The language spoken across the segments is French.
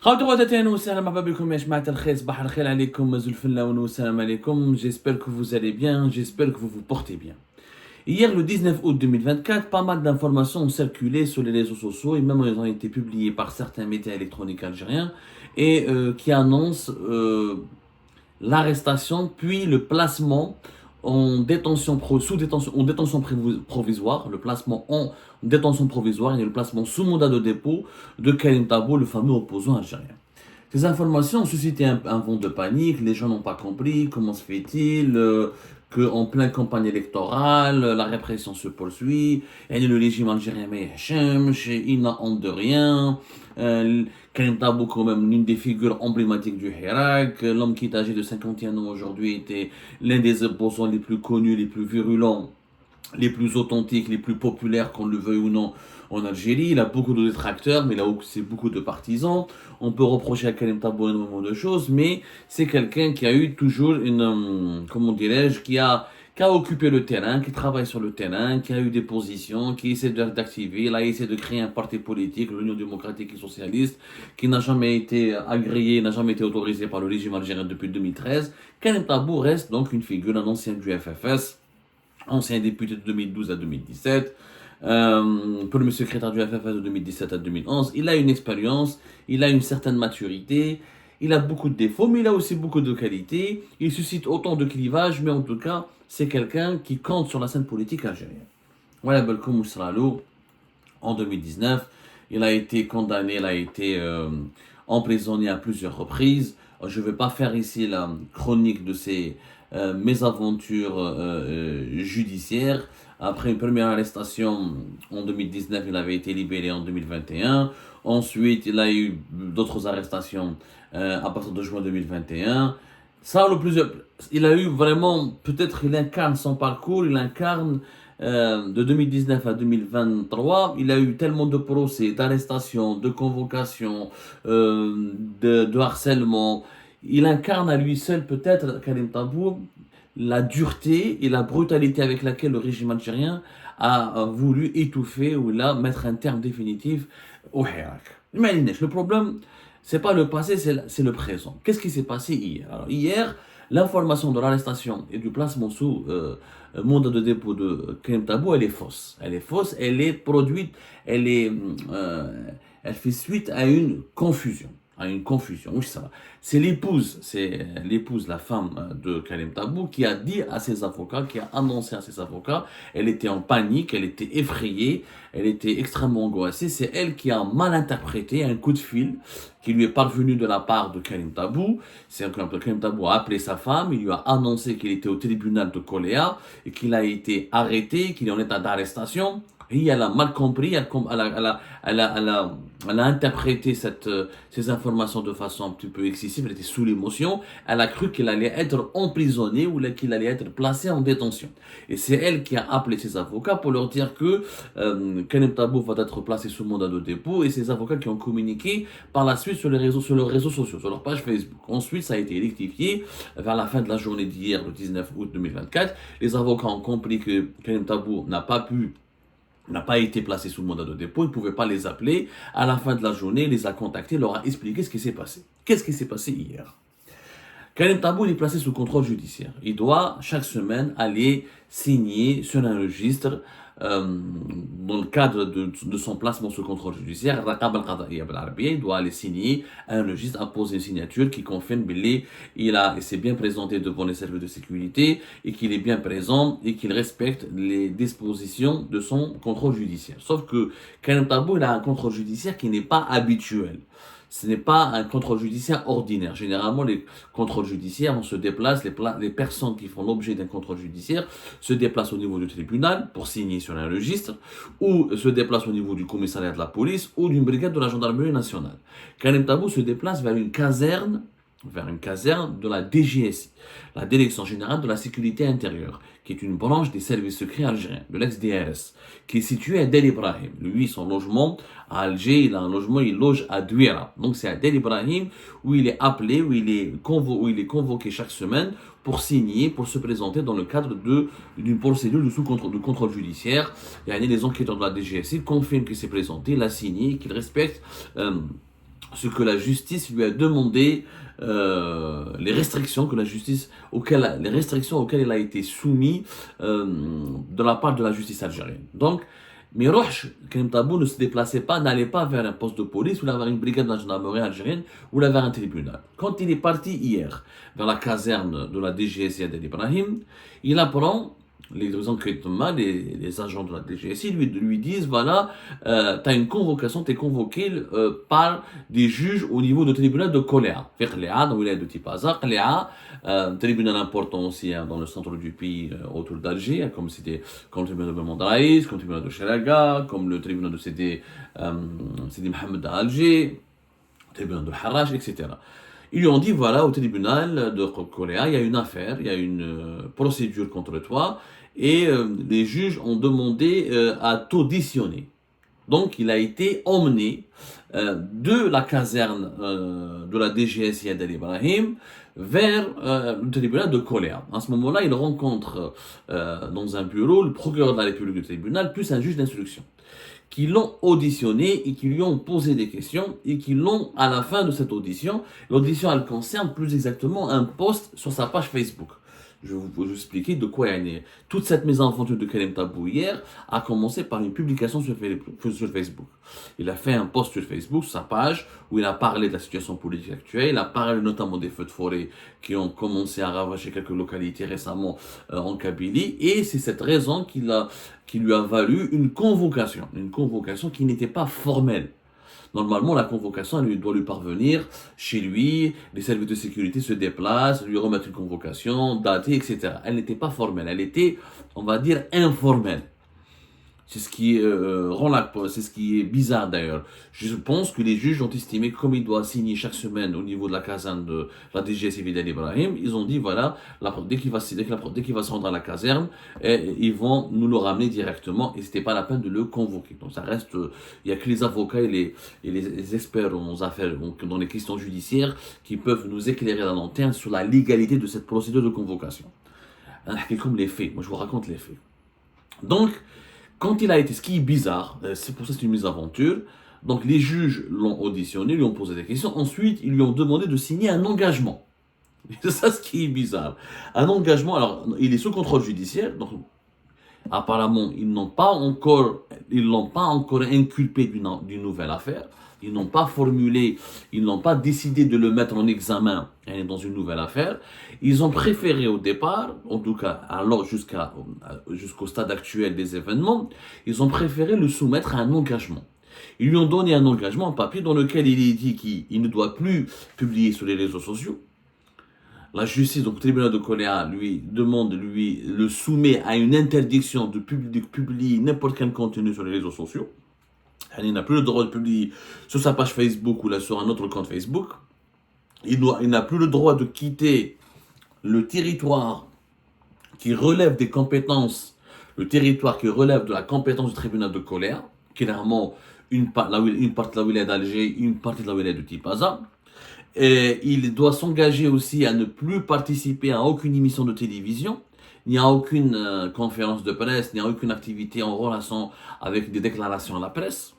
J'espère que vous allez bien, j'espère que vous vous portez bien. Hier, le 19 août 2024, pas mal d'informations ont circulé sur les réseaux sociaux et même elles ont été publiées par certains médias électroniques algériens et qui annoncent l'arrestation puis le placement en détention provisoire, le placement en détention provisoire et le placement sous mandat de dépôt de Karim Tabou, le fameux opposant algérien. Ces informations ont suscité un vent de panique, les gens n'ont pas compris comment se fait-il qu'en pleine campagne électorale, la répression se poursuit, et le régime algérien il n'a honte de rien, Karim Tabou quand même l'une des figures emblématiques du Hirak, l'homme qui est âgé de 51 ans aujourd'hui était l'un des opposants les plus connus, les plus virulents, les plus authentiques, les plus populaires, qu'on le veuille ou non, en Algérie. Il a beaucoup de détracteurs, mais il a aussi beaucoup de partisans. On peut reprocher à Karim Tabou énormément de choses, mais c'est quelqu'un qui a eu toujours une, comment dirais-je, qui a occupé le terrain, qui travaille sur le terrain, qui a eu des positions, qui essaie d'activer, il a essayé de créer un parti politique, l'Union démocratique et socialiste, qui n'a jamais été agréé, n'a jamais été autorisé par le régime algérien depuis 2013. Karim Tabou reste donc une figure, un ancien du FFS, ancien député de 2012 à 2017, premier secrétaire du FFS de 2017 à 2011. Il a une expérience, il a une certaine maturité, il a beaucoup de défauts, mais il a aussi beaucoup de qualités. Il suscite autant de clivages, mais en tout cas, c'est quelqu'un qui compte sur la scène politique algérienne. Voilà, Belkoum Oussralou, en 2019, il a été condamné, il a été emprisonné à plusieurs reprises. Je ne vais pas faire ici la chronique de ses mésaventures judiciaires. Après une première arrestation en 2019, il avait été libéré en 2021. Ensuite, il a eu d'autres arrestations à partir de juin 2021. Ça, il a eu vraiment, peut-être il incarne son parcours, il incarne de 2019 à 2023, il a eu tellement de procès, d'arrestations, de convocations, de harcèlement. Il incarne à lui seul, peut-être, Karim Tabou, la dureté et la brutalité avec laquelle le régime algérien a voulu étouffer ou là mettre un terme définitif au Hirak. Imaginez, le problème, c'est pas le passé, c'est le présent. Qu'est-ce qui s'est passé hier? Alors, hier, l'information de l'arrestation et du placement sous mandat de dépôt de Karim Tabou, elle est fausse. Elle est fausse, elle est produite, elle fait suite à une confusion. Oui, ça va. C'est l'épouse, la femme de Karim Tabou, qui a dit à ses avocats, qui a annoncé à ses avocats, elle était en panique, elle était effrayée, elle était extrêmement angoissée. C'est elle qui a mal interprété un coup de fil qui lui est parvenu de la part de Karim Tabou. C'est que Karim Tabou a appelé sa femme, il lui a annoncé qu'il était au tribunal de Koléa et qu'il a été arrêté, qu'il est en état d'arrestation. Et elle a mal compris, elle a interprété ces informations de façon un petit peu excessive, elle était sous l'émotion, elle a cru qu'il allait être emprisonné ou qu'il allait être placé en détention. Et c'est elle qui a appelé ses avocats pour leur dire que Karim Tabou va être placé sous mandat de dépôt et ses avocats qui ont communiqué par la suite sur leurs réseaux sociaux, sur leur page Facebook. Ensuite, ça a été rectifié vers la fin de la journée d'hier, le 19 août 2024. Les avocats ont compris que Karim Tabou n'a pas été placé sous le mandat de dépôt, il ne pouvait pas les appeler. À la fin de la journée, il les a contactés, leur a expliqué ce qui s'est passé. Qu'est-ce qui s'est passé hier? Karim Tabou est placé sous contrôle judiciaire. Il doit chaque semaine aller signer sur un registre dans le cadre de son placement sous contrôle judiciaire. Il doit aller signer un registre, apposer une signature qui confirme qu'il s'est bien présenté devant les services de sécurité et qu'il est bien présent et qu'il respecte les dispositions de son contrôle judiciaire. Sauf que Karim Tabou il a un contrôle judiciaire qui n'est pas habituel. Ce n'est pas un contrôle judiciaire ordinaire. Généralement, les contrôles judiciaires, on se déplace, les personnes qui font l'objet d'un contrôle judiciaire se déplacent au niveau du tribunal pour signer sur un registre, ou se déplacent au niveau du commissariat de la police ou d'une brigade de la gendarmerie nationale. Karim Tabou se déplace vers une caserne de la DGSI, la Direction Générale de la Sécurité Intérieure, qui est une branche des services secrets algériens, de l'ex-DRS, qui est située à Del Ibrahim. Lui, son logement à Alger, il a un logement, il loge à Douira. Donc c'est à Del Ibrahim où il est appelé, où il est convoqué chaque semaine pour signer, pour se présenter dans le cadre d'une procédure de contrôle judiciaire. Il y a les enquêteurs de la DGSI confirment qu'il s'est présenté, il a signé, qu'il respecte ce que la justice lui a demandé, les restrictions auxquelles il a été soumis de la part de la justice algérienne. Donc, Miroch, Karim Tabou ne se déplaçait pas, n'allait pas vers un poste de police ou vers une brigade de la gendarmerie algérienne ou vers un tribunal. Quand il est parti hier vers la caserne de la DGSI d'El Ibrahim, il apprend, les enquêtements, les agents de la DGSI lui disent, voilà, tu as une convocation, tu es convoqué par des juges au niveau du tribunal de Koléa. Donc il est de Tipaza, Koléa, tribunal important aussi dans le centre du pays autour d'Alger, comme le tribunal de Mandraïs, comme le tribunal de Chelaga, comme le tribunal de Sidi Mohamed à Alger, le tribunal de Harrach, etc. Ils lui ont dit, voilà, au tribunal de Koléa, il y a une affaire, il y a une procédure contre toi, et les juges ont demandé à t'auditionner. Donc, il a été emmené de la caserne de la DGSI d'El Ibrahim vers le tribunal de Koléa. À ce moment-là, il rencontre dans un bureau le procureur de la République du tribunal, plus un juge d'instruction, qui l'ont auditionné et qui lui ont posé des questions et qui l'ont, à la fin de cette audition, l'audition elle concerne plus exactement un post sur sa page Facebook. Je vais vous expliquer de quoi elle est. Toute cette mésaventure de Karim Tabou hier a commencé par une publication sur Facebook. Il a fait un post sur Facebook, sur sa page, où il a parlé de la situation politique actuelle, il a parlé notamment des feux de forêt qui ont commencé à ravager quelques localités récemment en Kabylie, et c'est cette raison qui lui a valu une convocation qui n'était pas formelle. Normalement, la convocation, elle doit lui parvenir chez lui, les services de sécurité se déplacent, lui remettent une convocation, datée, etc. Elle n'était pas formelle, elle était, on va dire, informelle. C'est ce qui c'est ce qui est bizarre d'ailleurs. Je pense que les juges ont estimé, comme il doit signer chaque semaine au niveau de la caserne de la DGSI d'El Ibrahim, ils ont dit voilà, dès qu'il va se rendre à la caserne, ils vont nous le ramener directement et c'était pas la peine de le convoquer. Donc ça reste, il y a que les avocats et les experts en affaires, donc dans les questions judiciaires, qui peuvent nous éclairer à la lanterne sur la légalité de cette procédure de convocation. Comme les faits, moi je vous raconte les faits. Donc quand il a été, ce qui est bizarre, c'est pour ça que c'est une mésaventure, donc les juges l'ont auditionné, lui ont posé des questions, ensuite ils lui ont demandé de signer un engagement. C'est ça ce qui est bizarre. Un engagement, alors il est sous contrôle judiciaire, donc apparemment ils l'ont pas encore inculpé d'une nouvelle affaire, ils n'ont pas décidé de le mettre en examen dans une nouvelle affaire. Ils ont préféré au départ, en tout cas alors jusqu'au stade actuel des événements, ils ont préféré le soumettre à un engagement. Ils lui ont donné un engagement, un papier dans lequel il est dit qu'il ne doit plus publier sur les réseaux sociaux. La justice, donc le tribunal de Koléa, le soumet à une interdiction de publier n'importe quel contenu sur les réseaux sociaux. Il n'a plus le droit de publier sur sa page Facebook ou là sur un autre compte Facebook. Il n'a plus le droit de quitter le territoire qui relève des compétences, le territoire qui relève de la compétence du tribunal de Koléa, clairement une partie de la wilaya d'Alger, une partie de la wilaya de Tipaza. Et il doit s'engager aussi à ne plus participer à aucune émission de télévision, ni à aucune conférence de presse, ni à aucune activité en relation avec des déclarations à la presse.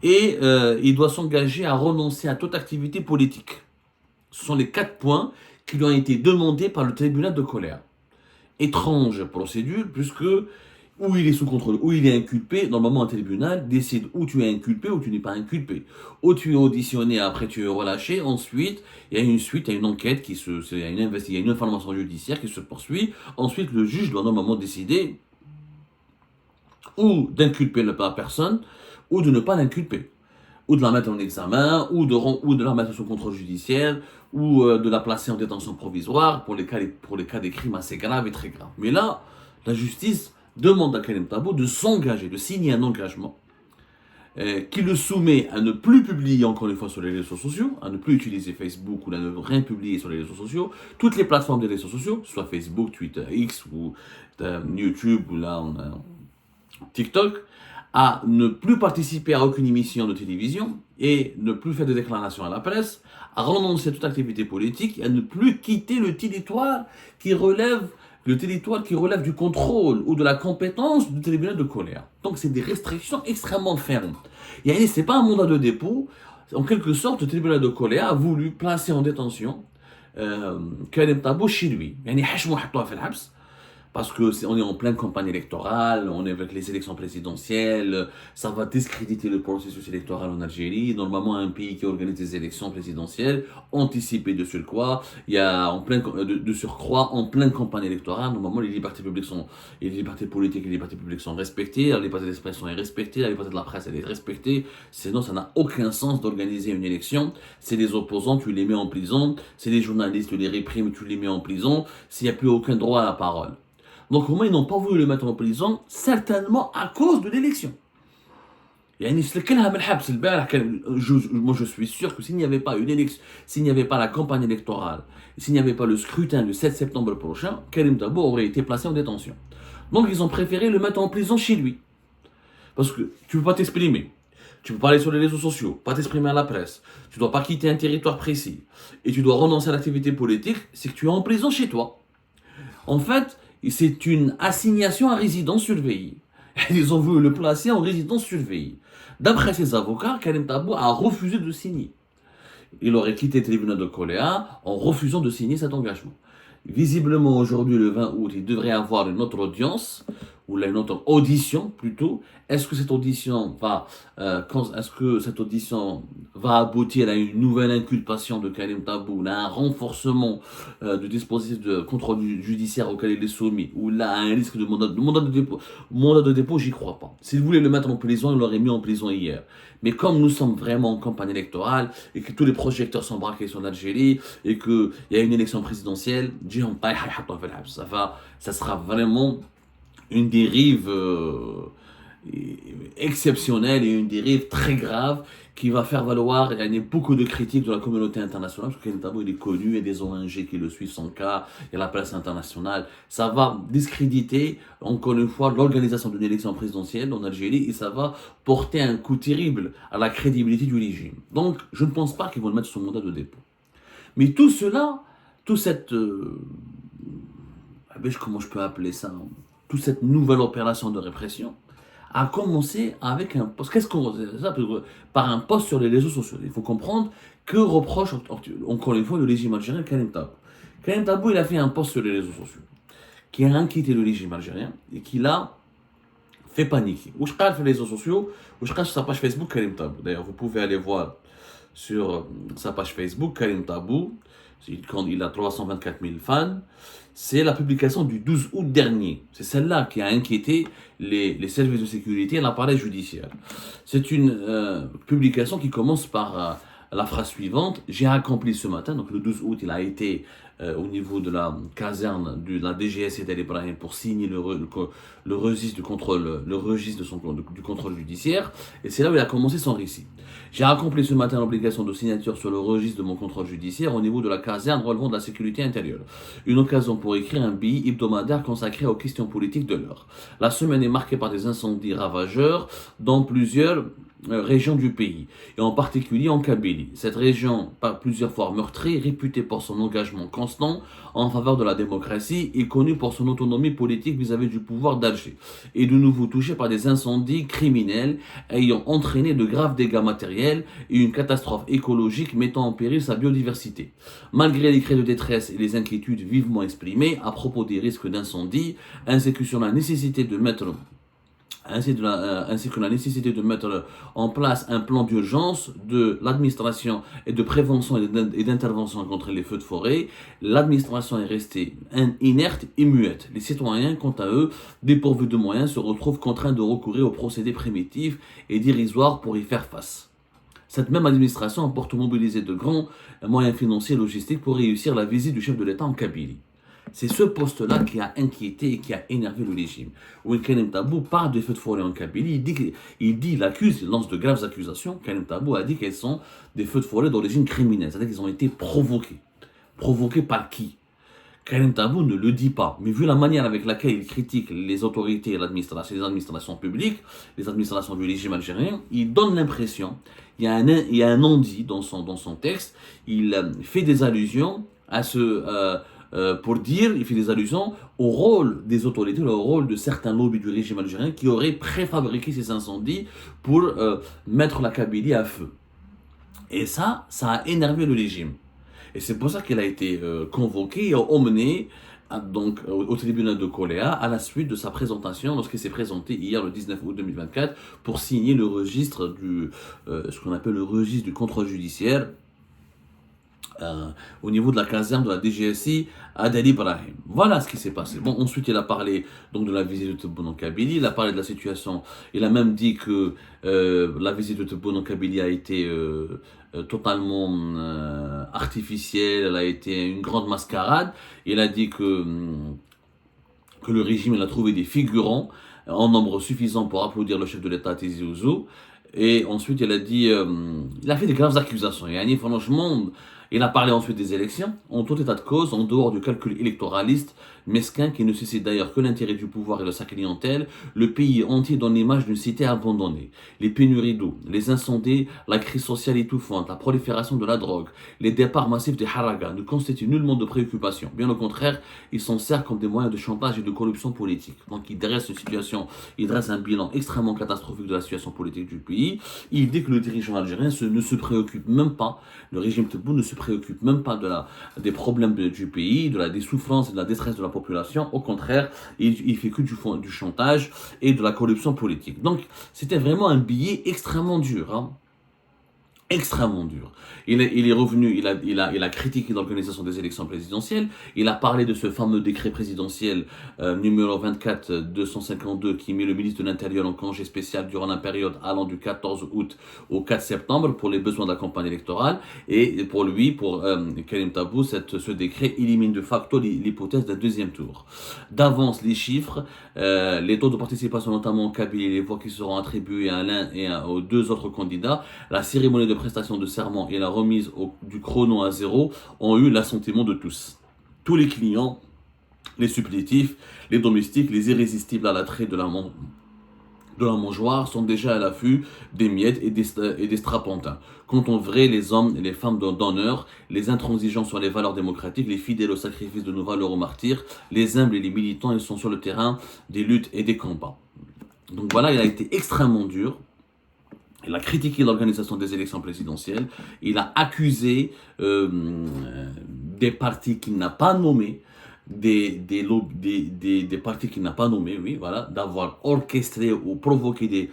Et il doit s'engager à renoncer à toute activité politique. Ce sont les 4 points qui lui ont été demandés par le tribunal de Koléa. Étrange procédure, puisque où il est sous contrôle, où il est inculpé, normalement un tribunal décide où tu es inculpé ou tu n'es pas inculpé. Ou tu es auditionné, après tu es relâché, ensuite il y a une enquête, il y a une information judiciaire qui se poursuit, ensuite le juge doit normalement décider ou d'inculper la personne, ou de ne pas l'inculper, ou de la mettre en examen, ou de la mettre sous contrôle judiciaire, ou de la placer en détention provisoire pour les cas des crimes assez graves et très graves. Mais là, la justice demande à Karim Tabou de s'engager, de signer un engagement qui le soumet à ne plus publier encore une fois sur les réseaux sociaux, à ne plus utiliser Facebook ou à ne rien publier sur les réseaux sociaux, toutes les plateformes des réseaux sociaux, soit Facebook, Twitter, X ou YouTube ou là TikTok, à ne plus participer à aucune émission de télévision et ne plus faire de déclarations à la presse, à renoncer à toute activité politique et à ne plus quitter le territoire qui relève du contrôle ou de la compétence du tribunal de Koléa. Donc c'est des restrictions extrêmement fermes. Ce n'est pas un mandat de dépôt. En quelque sorte, le tribunal de Koléa a voulu placer en détention Karim Tabou chez lui. يعني حشموا حطوها في الحبس parce que on est en pleine campagne électorale, on est avec les élections présidentielles, ça va discréditer le processus électoral en Algérie. Normalement, un pays qui organise des élections présidentielles, anticipé de surcroît, il y a de surcroît en pleine campagne électorale. Normalement, les libertés publiques sont, et les libertés politiques et les libertés publiques sont respectées, la liberté d'expression est respectée, la liberté de la presse elle est respectée. Sinon, ça n'a aucun sens d'organiser une élection. C'est les opposants, tu les mets en prison. C'est les journalistes, tu les réprimes, tu les mets en prison. S'il n'y a plus aucun droit à la parole. Donc au moins ils n'ont pas voulu le mettre en prison, certainement à cause de l'élection. Moi je suis sûr que s'il n'y avait pas une élection, s'il n'y avait pas la campagne électorale, s'il n'y avait pas le scrutin du 7 septembre prochain, Karim Tabou aurait été placé en détention. Donc ils ont préféré le mettre en prison chez lui. Parce que tu ne peux pas t'exprimer, tu ne peux pas aller sur les réseaux sociaux, pas t'exprimer à la presse, tu ne dois pas quitter un territoire précis, et tu dois renoncer à l'activité politique, c'est que tu es en prison chez toi. En fait, c'est une assignation à résidence surveillée. Ils ont voulu le placer en résidence surveillée. D'après ses avocats, Karim Tabou a refusé de signer. Il aurait quitté le tribunal de Koléa en refusant de signer cet engagement. Visiblement, aujourd'hui, le 20 août, il devrait avoir une autre audience, ou là, une autre audition plutôt. Est-ce que cette audition va aboutir à une nouvelle inculpation de Karim Tabou, à un renforcement du dispositif de contrôle judiciaire auquel il est soumis, ou là, à un risque de mandat de dépôt? Mandat de dépôt, j'y crois pas. S'il voulait le mettre en prison, il l'aurait mis en prison hier. Mais comme nous sommes vraiment en campagne électorale, et que tous les projecteurs sont braqués sur l'Algérie, et qu'il y a une élection présidentielle, ça sera vraiment une dérive exceptionnelle et une dérive très grave qui va faire valoir beaucoup de critiques de la communauté internationale, parce que Karim Tabou il est connu, il y a des ONG qui le suivent son cas, il y a la presse internationale. Ça va discréditer encore une fois l'organisation d'une élection présidentielle en Algérie, et ça va porter un coup terrible à la crédibilité du régime. Donc je ne pense pas qu'ils vont le mettre sous mandat de dépôt. Mais tout cela, toute cette comment je peux appeler ça, toute cette nouvelle opération de répression a commencé avec un post. Qu'est-ce qu'on ça par un post sur les réseaux sociaux? Il faut comprendre que reproche encore une fois le régime algérien Karim Tabou. Karim Tabou, il a fait un post sur les réseaux sociaux qui a inquiété le régime algérien et qui l'a fait paniquer. Où je parle sur les réseaux sociaux, où je parle sur sa page Facebook Karim Tabou. D'ailleurs, vous pouvez aller voir sur sa page Facebook Karim Tabou. Il a 324 000 fans. C'est la publication du 12 août dernier. C'est celle-là qui a inquiété les services de sécurité et l'appareil judiciaire. C'est une publication qui commence par la phrase suivante: j'ai accompli ce matin. Donc le 12 août, il a été au niveau de la caserne de la DGS et d'El-Ibrahim pour signer le registre du contrôle, du contrôle judiciaire. Et c'est là où il a commencé son récit. J'ai accompli ce matin l'obligation de signature sur le registre de mon contrôle judiciaire au niveau de la caserne relevant de la sécurité intérieure. Une occasion pour écrire un billet hebdomadaire consacré aux questions politiques de l'heure. La semaine est marquée par des incendies ravageurs dans plusieurs régions du pays, et en particulier en Kabylie. Cette région, par plusieurs fois meurtrie, réputée pour son engagement constant en faveur de la démocratie et connue pour son autonomie politique vis-à-vis du pouvoir d'Alger, est de nouveau touchée par des incendies criminels ayant entraîné de graves dégâts matériels et une catastrophe écologique mettant en péril sa biodiversité. Malgré les cris de détresse et les inquiétudes vivement exprimées à propos des risques d'incendie, ainsi que la nécessité de mettre en place un plan d'urgence de l'administration et de prévention et d'intervention contre les feux de forêt, l'administration est restée inerte et muette. Les citoyens, quant à eux, dépourvus de moyens, se retrouvent contraints de recourir aux procédés primitifs et dérisoires pour y faire face. Cette même administration a pourtant mobilisé de grands moyens financiers et logistiques pour réussir la visite du chef de l'État en Kabylie. C'est ce poste-là qui a inquiété et qui a énervé le régime. Où Karim Tabou parle des feux de forêt en Kabylie, il lance de graves accusations. Karim Tabou a dit qu'elles sont des feux de forêt d'origine criminelle, c'est-à-dire qu'ils ont été provoqués. Provoqués par qui? Karim Tabou ne le dit pas, mais vu la manière avec laquelle il critique les autorités et les administrations publiques, les administrations du régime algérien, il donne l'impression, il y a un non-dit dans son texte, il fait des allusions à il fait des allusions au rôle des autorités, au rôle de certains lobbies du régime algérien qui auraient préfabriqué ces incendies pour mettre la Kabylie à feu. Et ça a énervé le régime. Et c'est pour ça qu'il a été convoqué et emmené donc, au tribunal de Coléa à la suite de sa présentation, lorsqu'il s'est présenté hier le 19 août 2024 pour signer le registre ce qu'on appelle le registre du contrôle judiciaire au niveau de la caserne de la DGSI à Dali Ibrahim. Voilà ce qui s'est passé. Bon, ensuite, il a parlé donc de la visite de Tebboune en Kabylie, il a parlé de la situation, il a même dit que la visite de Tebboune en Kabylie a été totalement artificielle, elle a été une grande mascarade. Il a dit que le régime il a trouvé des figurants en nombre suffisant pour applaudir le chef de l'État Tizi Ouzou. Et ensuite, il a dit, il a fait des graves accusations. Et franchement, il a parlé ensuite des élections, en tout état de cause, en dehors du calcul électoraliste, mesquin qui ne suscite d'ailleurs que l'intérêt du pouvoir et de sa clientèle. Le pays entier donne l'image d'une cité abandonnée. Les pénuries d'eau, les incendies, la crise sociale étouffante, la prolifération de la drogue, les départs massifs des haragas ne constituent nullement de préoccupation. Bien au contraire, ils s'en servent comme des moyens de chantage et de corruption politique. Donc il dresse une situation, il dresse un bilan extrêmement catastrophique de la situation politique du pays. Il dit que le dirigeant algérien ne se préoccupe même pas, le régime Tebboune ne se préoccupe même pas des problèmes du pays, des souffrances et de la détresse de la population. Au contraire, il fait que du chantage et de la corruption politique. Donc, c'était vraiment un billet extrêmement dur. Hein. Extrêmement dur. Il est revenu, il a critiqué l'organisation des élections présidentielles, il a parlé de ce fameux décret présidentiel numéro 24-252 qui met le ministre de l'Intérieur en congé spécial durant la période allant du 14 août au 4 septembre pour les besoins de la campagne électorale. Et pour lui, pour Karim Tabou, ce décret élimine de facto l'hypothèse d'un deuxième tour. D'avance, les chiffres, les taux de participation notamment en Kabylie, les voix qui seront attribuées à l'un et aux deux autres candidats, la cérémonie de prestation de serment et la remise du chrono à zéro ont eu l'assentiment de tous. Tous les clients, les supplétifs, les domestiques, les irrésistibles à l'attrait de la mangeoire sont déjà à l'affût des miettes et des strapontins. Quant aux vrais, les hommes et les femmes d'honneur, les intransigeants sur les valeurs démocratiques, les fidèles au sacrifice de nos valeurs aux martyrs, les humbles et les militants, ils sont sur le terrain des luttes et des combats. Donc voilà, il a été extrêmement dur. Il a critiqué l'organisation des élections présidentielles. Il a accusé des partis qu'il n'a pas nommés, des partis qu'il n'a pas nommés, oui, voilà, d'avoir orchestré ou provoqué des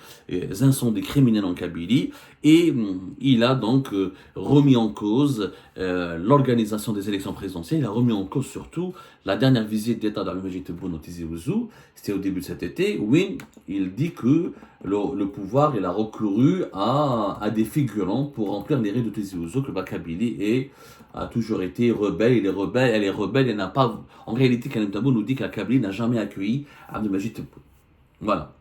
incendies criminels en Kabylie. Et il a donc remis en cause l'organisation des élections présidentielles. Il a remis en cause surtout la dernière visite d'État d'Abdelmadjid Tebboune au Tizi Ouzou. C'était au début de cet été. Oui, il dit que le pouvoir il a recouru à des figurants pour remplir les rues de Tizi Ouzou, que la Kabylie a toujours été rebelle. Elle est rebelle, elle n'a pas. En réalité, Karim Tabou nous dit que la Kabylie n'a jamais accueilli Abdelmadjid Tebboune. Voilà.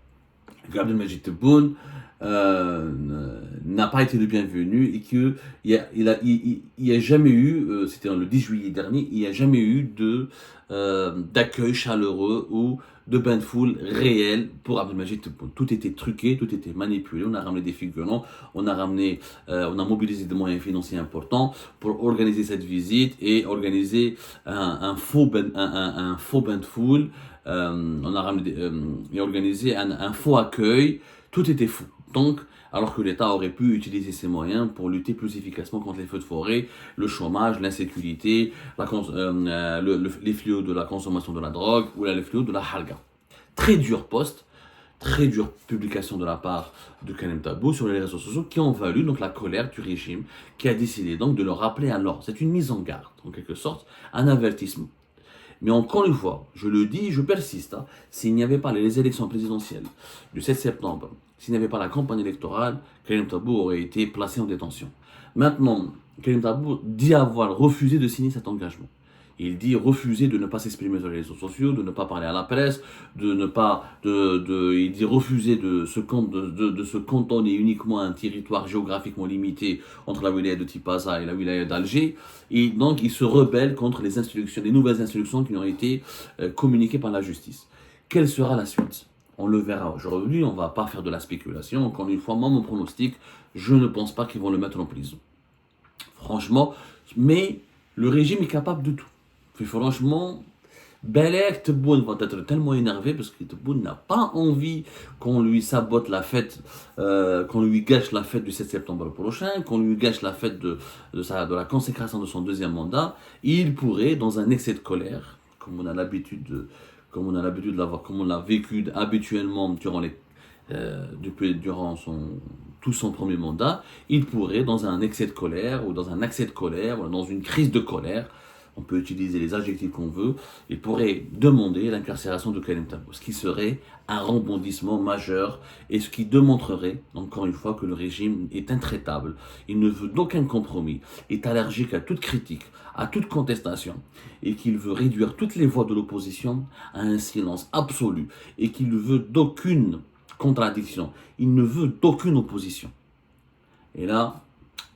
Abdelmadjid Tebboune n'a pas été le bienvenu et qu'il n'y a jamais eu, c'était le 10 juillet dernier, il n'y a jamais eu d'accueil chaleureux ou de bain de foule réel pour Abdelmadjid Tebboune. Tout était truqué, tout était manipulé, on a ramené des figurants, on a mobilisé des moyens financiers importants pour organiser cette visite et organiser un faux bain de foule, on a ramené et organisé un faux accueil, tout était fou. Donc, alors que l'État aurait pu utiliser ses moyens pour lutter plus efficacement contre les feux de forêt, le chômage, l'insécurité, les fléaux de la consommation de la drogue ou les fléaux de la halga. Très dur poste, très dure publication de la part de Karim Tabou sur les réseaux sociaux qui ont valu donc la colère du régime qui a décidé donc de le rappeler à l'ordre. C'est une mise en garde, en quelque sorte, un avertissement. Mais encore une fois, je le dis, je persiste, hein, s'il n'y avait pas les élections présidentielles du 7 septembre, s'il n'y avait pas la campagne électorale, Karim Tabou aurait été placé en détention. Maintenant, Karim Tabou dit avoir refusé de signer cet engagement. Il dit refuser de ne pas s'exprimer sur les réseaux sociaux, de ne pas parler à la presse, il dit refuser de se cantonner uniquement à un territoire géographiquement limité entre la wilaya de Tipaza et la wilaya d'Alger. Et donc, il se rebelle contre les nouvelles instructions qui ont été communiquées par la justice. Quelle sera la suite? On le verra aujourd'hui, on ne va pas faire de la spéculation. Encore une fois, moi, mon pronostic, je ne pense pas qu'ils vont le mettre en prison. Franchement, mais le régime est capable de tout. Franchement, Belek Tebboune va être tellement énervé parce que Tebboune n'a pas envie qu'on lui sabote la fête, qu'on lui gâche la fête du 7 septembre prochain, qu'on lui gâche la fête de la consécration de son deuxième mandat. Il pourrait, dans un excès de colère, comme on a l'habitude de l'avoir, comme on l'a vécu habituellement durant tout son premier mandat, il pourrait, dans un excès de colère, ou dans un accès de colère, ou dans une crise de colère, on peut utiliser les adjectifs qu'on veut, il pourrait demander l'incarcération de Karim Tabou, ce qui serait un rebondissement majeur et ce qui démontrerait, encore une fois, que le régime est intraitable, il ne veut d'aucun compromis, est allergique à toute critique, à toute contestation, et qu'il veut réduire toutes les voix de l'opposition à un silence absolu, et qu'il ne veut d'aucune contradiction, il ne veut d'aucune opposition. Et là,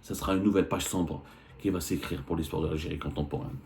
ce sera une nouvelle page sombre qui va s'écrire pour l'histoire de l'Algérie contemporaine.